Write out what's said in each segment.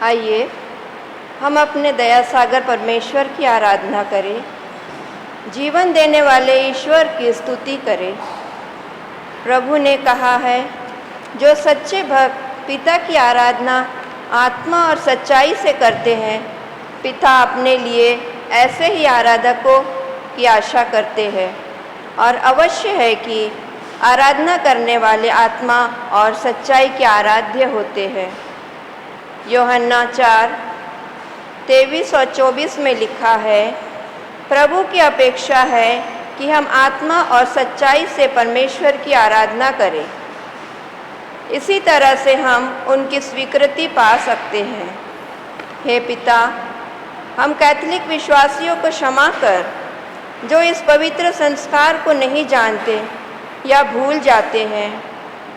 आइए हम अपने दया सागर परमेश्वर की आराधना करें, जीवन देने वाले ईश्वर की स्तुति करें। प्रभु ने कहा है, जो सच्चे भक्त पिता की आराधना आत्मा और सच्चाई से करते हैं, पिता अपने लिए ऐसे ही आराधकों की आशा करते हैं और अवश्य है कि आराधना करने वाले आत्मा और सच्चाई के आराध्य होते हैं। यूहन्ना 4:23 और 24 में लिखा है, प्रभु की अपेक्षा है कि हम आत्मा और सच्चाई से परमेश्वर की आराधना करें। इसी तरह से हम उनकी स्वीकृति पा सकते हैं। हे पिता, हम कैथोलिक विश्वासियों को क्षमा कर, जो इस पवित्र संस्कार को नहीं जानते या भूल जाते हैं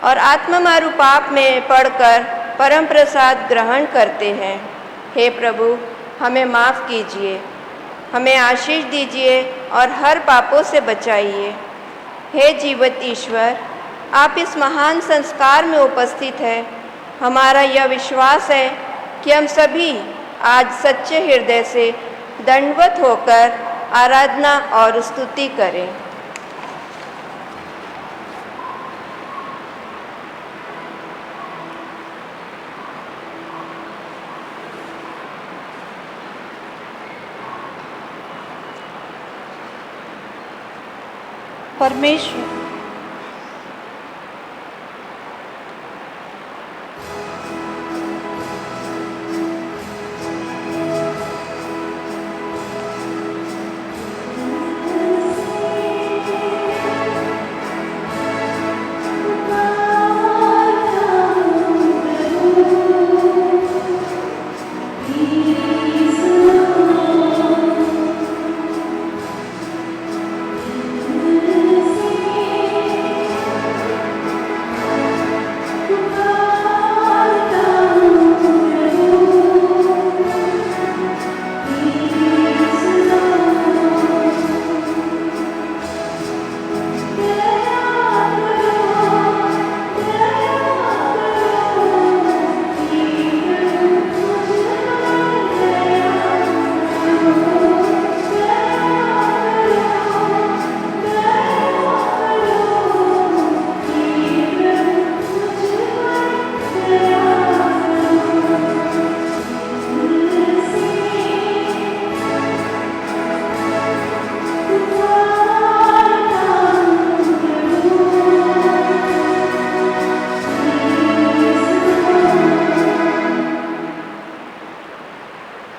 और आत्ममारू पाप में पड़कर परम प्रसाद ग्रहण करते हैं। हे प्रभु, हमें माफ़ कीजिए, हमें आशीष दीजिए और हर पापों से बचाइए। हे जीवित ईश्वर, आप इस महान संस्कार में उपस्थित हैं। हमारा यह विश्वास है कि हम सभी आज सच्चे हृदय से दंडवत होकर आराधना और स्तुति करें। परमेश्वर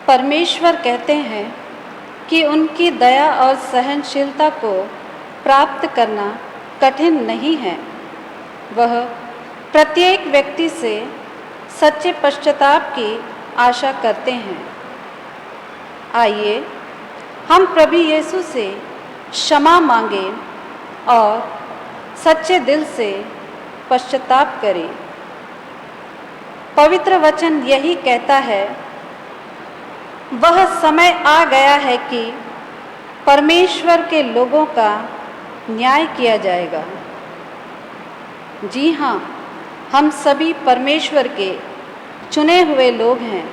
परमेश्वर कहते हैं कि उनकी दया और सहनशीलता को प्राप्त करना कठिन नहीं है। वह प्रत्येक व्यक्ति से सच्चे पश्चाताप की आशा करते हैं। आइए हम प्रभु यीशु से क्षमा मांगें और सच्चे दिल से पश्चाताप करें। पवित्र वचन यही कहता है, वह समय आ गया है कि परमेश्वर के लोगों का न्याय किया जाएगा। जी हाँ, हम सभी परमेश्वर के चुने हुए लोग हैं।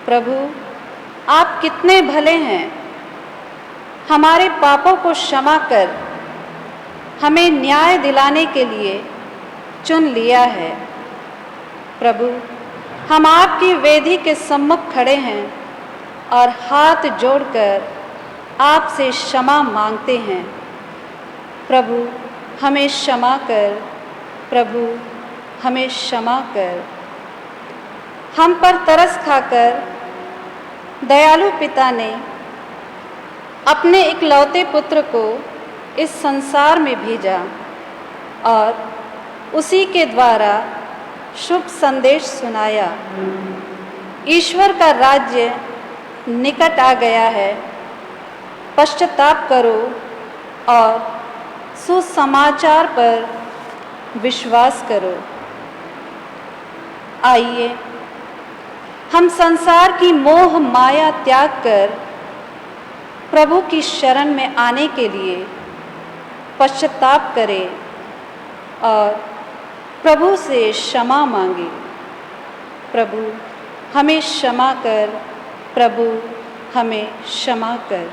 प्रभु, आप कितने भले हैं। हमारे पापों को क्षमा कर हमें न्याय दिलाने के लिए चुन लिया है। प्रभु, हम आपकी वेदी के सम्मुख खड़े हैं और हाथ जोड़कर आपसे क्षमा मांगते हैं। प्रभु, हमें क्षमा कर। प्रभु, हमें क्षमा कर। हम पर तरस खाकर दयालु पिता ने अपने इकलौते पुत्र को इस संसार में भेजा और उसी के द्वारा शुभ संदेश सुनाया। ईश्वर का राज्य निकट आ गया है। पश्चाताप करो और सुसमाचार पर विश्वास करो। आइए हम संसार की मोह माया त्याग कर प्रभु की शरण में आने के लिए पश्चाताप करें और प्रभु से क्षमा मांगे। प्रभु, हमें क्षमा कर, प्रभु हमें क्षमा कर।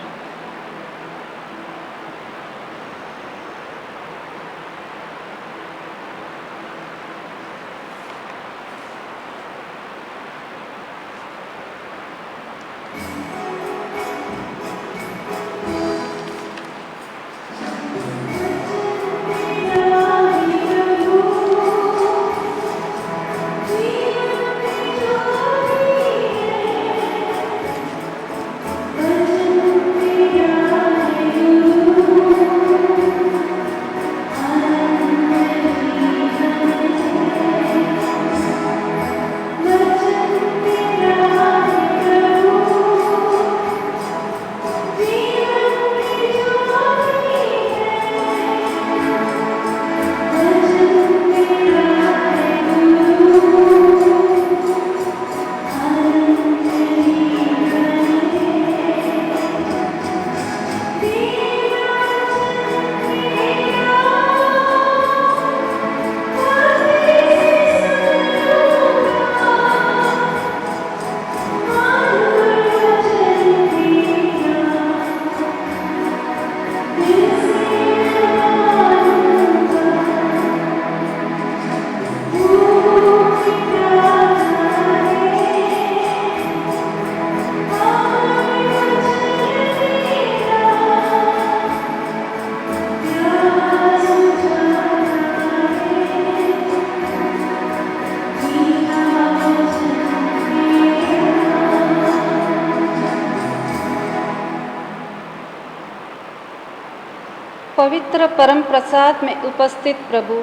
पवित्र परम प्रसाद में उपस्थित प्रभु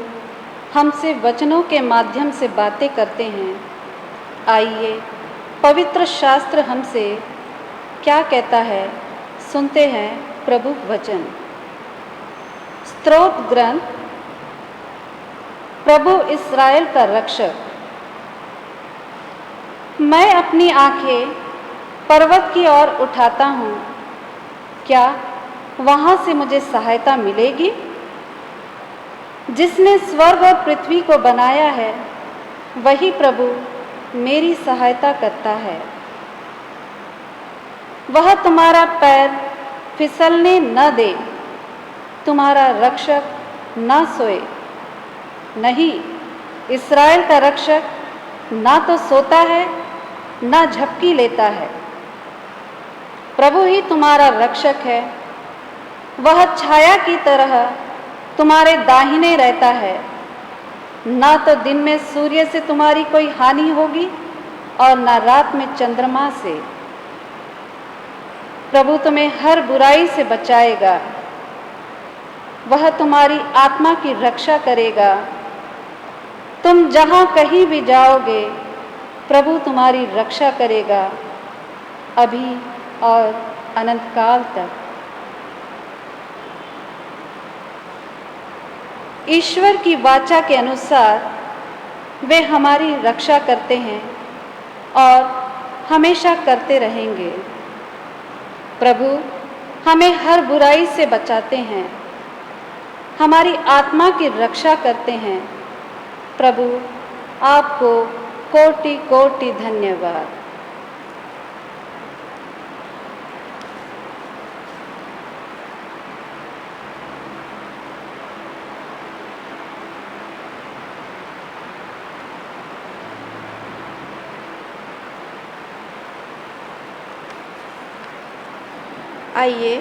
हमसे वचनों के माध्यम से बातें करते हैं। आइए पवित्र शास्त्र हमसे क्या कहता है, सुनते हैं प्रभु वचन। स्तोत्र ग्रंथ। प्रभु इस्राएल का रक्षक। मैं अपनी आंखें पर्वत की ओर उठाता हूँ, क्या वहाँ से मुझे सहायता मिलेगी? जिसने स्वर्ग और पृथ्वी को बनाया है, वही प्रभु मेरी सहायता करता है। वह तुम्हारा पैर फिसलने न दे, तुम्हारा रक्षक न सोए। नहीं, इस्राएल का रक्षक ना तो सोता है ना झपकी लेता है। प्रभु ही तुम्हारा रक्षक है। वह छाया की तरह तुम्हारे दाहिने रहता है। ना तो दिन में सूर्य से तुम्हारी कोई हानि होगी और ना रात में चंद्रमा से। प्रभु तुम्हें हर बुराई से बचाएगा। वह तुम्हारी आत्मा की रक्षा करेगा। तुम जहाँ कहीं भी जाओगे, प्रभु तुम्हारी रक्षा करेगा, अभी और अनंत काल तक। ईश्वर की वाचा के अनुसार वे हमारी रक्षा करते हैं और हमेशा करते रहेंगे। प्रभु हमें हर बुराई से बचाते हैं, हमारी आत्मा की रक्षा करते हैं। प्रभु आपको कोटि कोटि धन्यवाद। आइए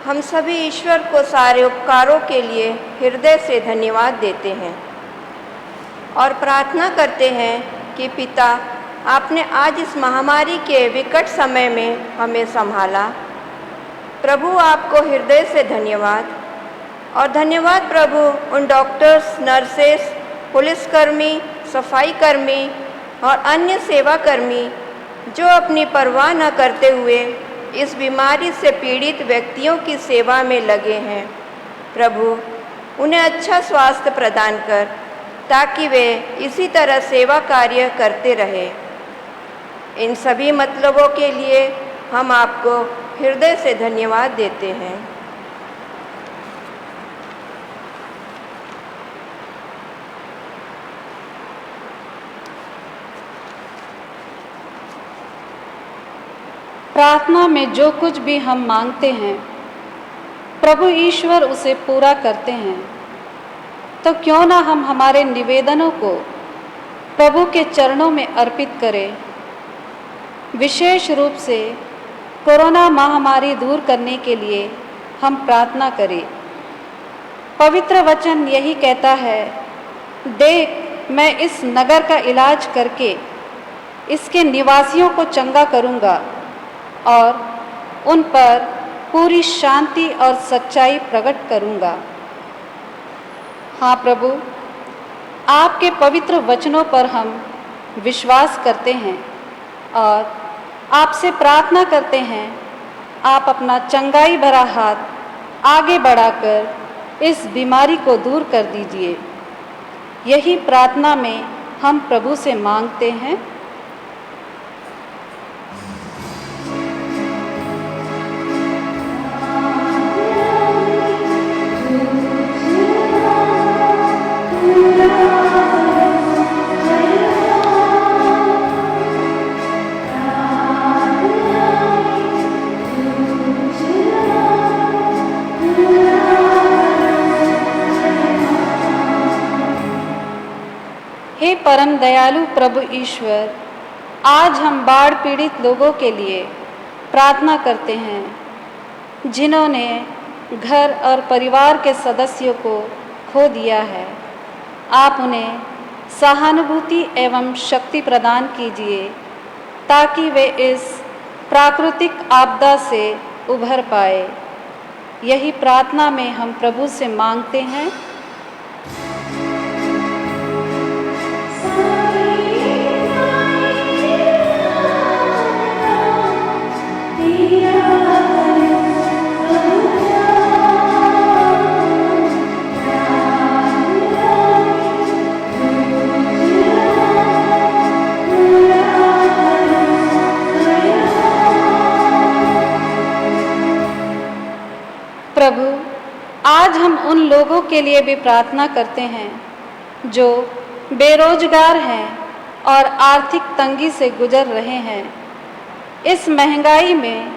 हम सभी ईश्वर को सारे उपकारों के लिए हृदय से धन्यवाद देते हैं और प्रार्थना करते हैं कि पिता, आपने आज इस महामारी के विकट समय में हमें संभाला। प्रभु आपको हृदय से धन्यवाद। और धन्यवाद प्रभु उन डॉक्टर्स, नर्सेस, पुलिसकर्मी, सफाई और अन्य सेवाकर्मी जो अपनी परवाह न करते हुए इस बीमारी से पीड़ित व्यक्तियों की सेवा में लगे हैं। प्रभु उन्हें अच्छा स्वास्थ्य प्रदान कर ताकि वे इसी तरह सेवा कार्य करते रहें। इन सभी मतलबों के लिए हम आपको हृदय से धन्यवाद देते हैं। प्रार्थना में जो कुछ भी हम मांगते हैं प्रभु ईश्वर उसे पूरा करते हैं। तो क्यों ना हम हमारे निवेदनों को प्रभु के चरणों में अर्पित करें। विशेष रूप से कोरोना महामारी दूर करने के लिए हम प्रार्थना करें। पवित्र वचन यही कहता है, देख मैं इस नगर का इलाज करके इसके निवासियों को चंगा करूँगा और उन पर पूरी शांति और सच्चाई प्रकट करूँगा। हाँ प्रभु, आपके पवित्र वचनों पर हम विश्वास करते हैं और आपसे प्रार्थना करते हैं, आप अपना चंगाई भरा हाथ आगे बढ़ाकर इस बीमारी को दूर कर दीजिए। यही प्रार्थना में हम प्रभु से मांगते हैं। हे परम दयालु प्रभु ईश्वर, आज हम बाढ़ पीड़ित लोगों के लिए प्रार्थना करते हैं जिन्होंने घर और परिवार के सदस्यों को खो दिया है। आप उन्हें सहानुभूति एवं शक्ति प्रदान कीजिए ताकि वे इस प्राकृतिक आपदा से उभर पाए। यही प्रार्थना में हम प्रभु से मांगते हैं। प्रभु, आज हम उन लोगों के लिए भी प्रार्थना करते हैं जो बेरोजगार हैं और आर्थिक तंगी से गुजर रहे हैं। इस महंगाई में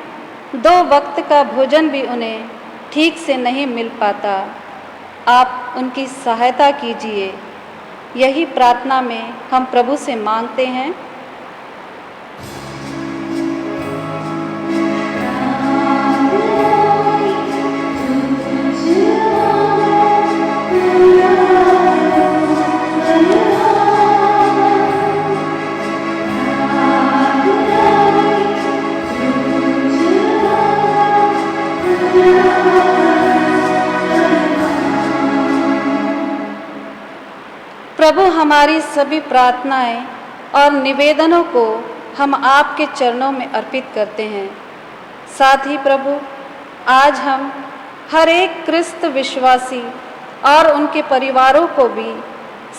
2 वक्त का भोजन भी उन्हें ठीक से नहीं मिल पाता। आप उनकी सहायता कीजिए। यही प्रार्थना में हम प्रभु से मांगते हैं। प्रभु, हमारी सभी प्रार्थनाएं और निवेदनों को हम आपके चरणों में अर्पित करते हैं। साथ ही प्रभु, आज हम हर एक क्रिस्त विश्वासी और उनके परिवारों को भी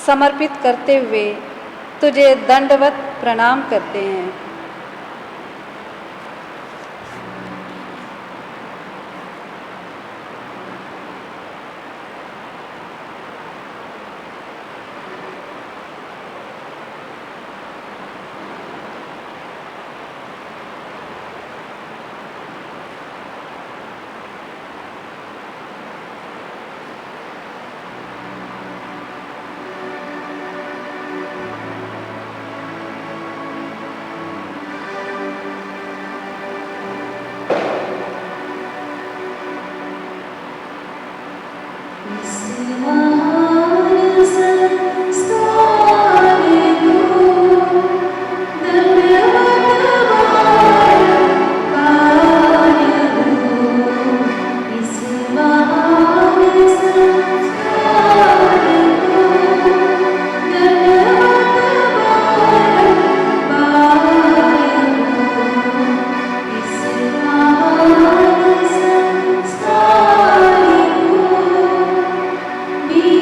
समर्पित करते हुए तुझे दंडवत प्रणाम करते हैं। be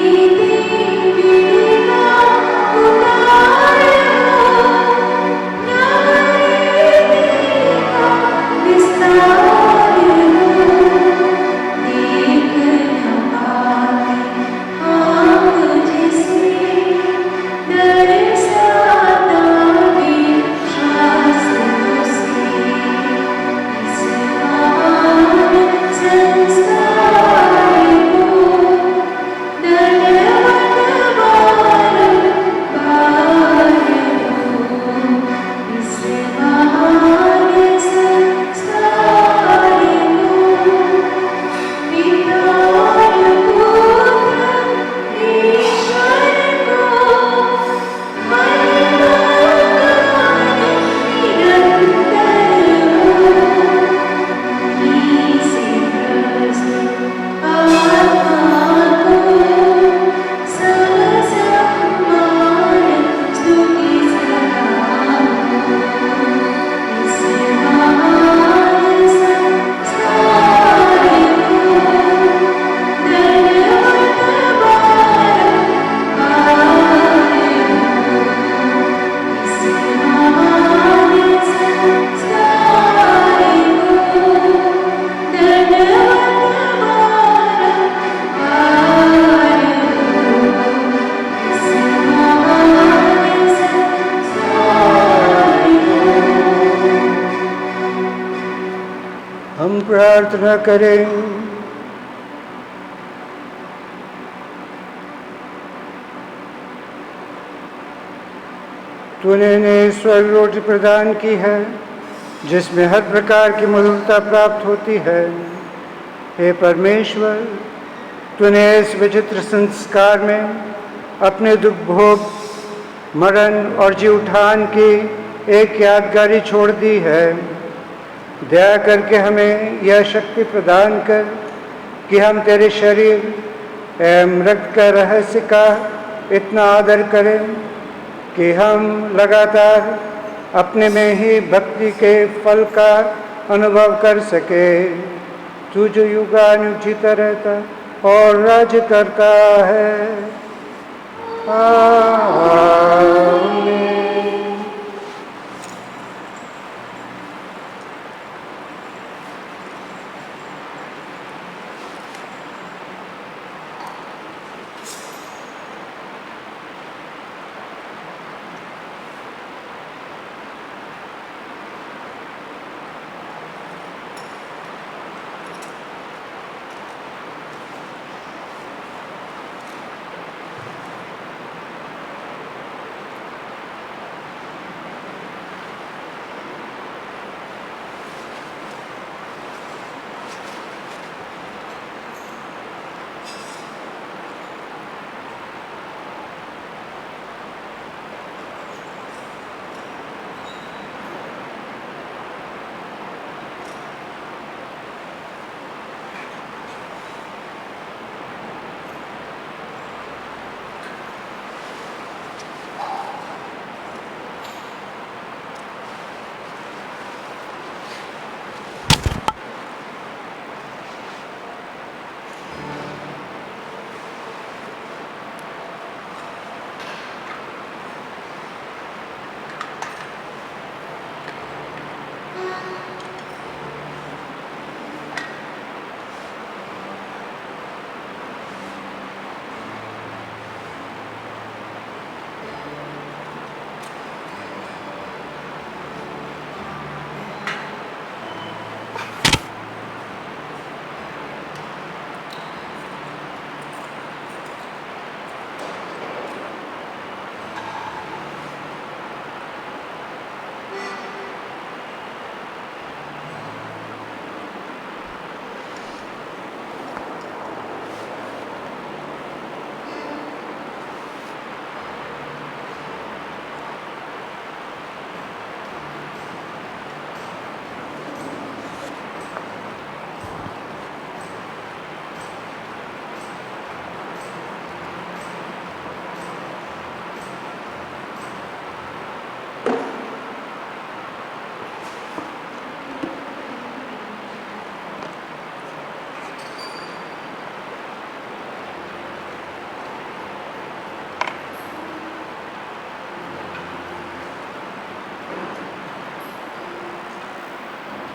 प्रार्थना करें। तूने इन्हें स्वर्ग रोटी प्रदान की है जिसमें हर प्रकार की मधुरता प्राप्त होती है। हे परमेश्वर, तूने इस विचित्र संस्कार में अपने दुख भोग, मरण और जी उठान की एक यादगारी छोड़ दी है। दया करके हमें यह शक्ति प्रदान कर कि हम तेरे शरीर एवं रक्त का रहस्य का इतना आदर करें कि हम लगातार अपने में ही भक्ति के फल का अनुभव कर सके। तू जो युगानुयुग जीता रहता और राज्य करता है। आमीन।